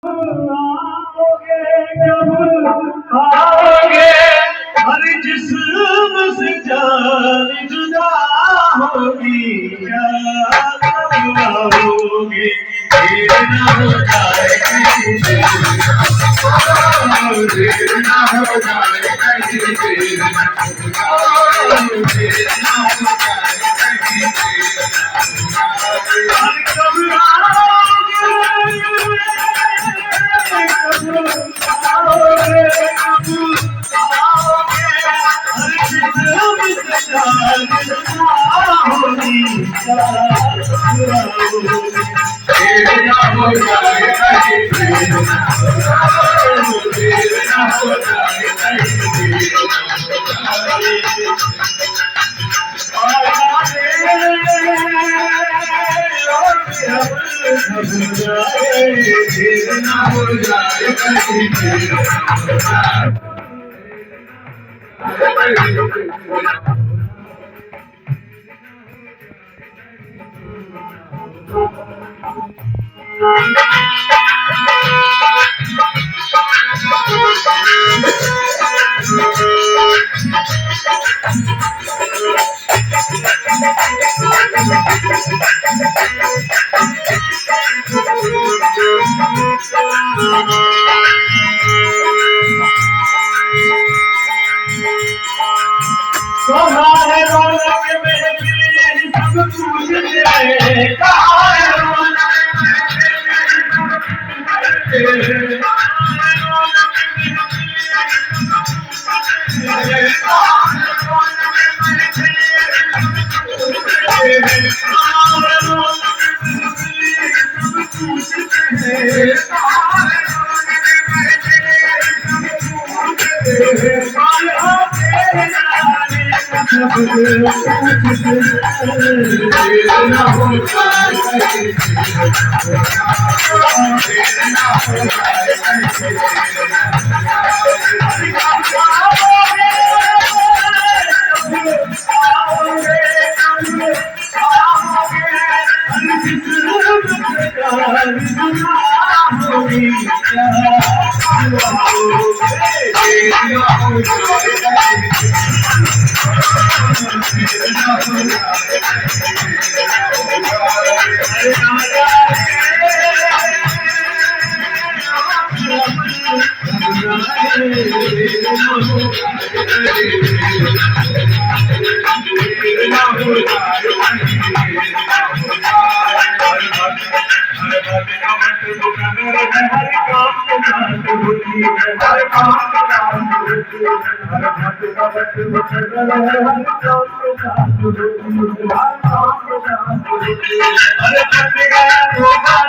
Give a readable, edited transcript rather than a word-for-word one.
आओगे जब आओगे हर जिस्म से जान जुदा होगी याद आओगे देर न हो जाए कहीं देर न हो जाए कहीं देर न हो जाए कहीं कब तुम्हारे रौनक में सब कुछ तेरे कहाँ है रौनक अरे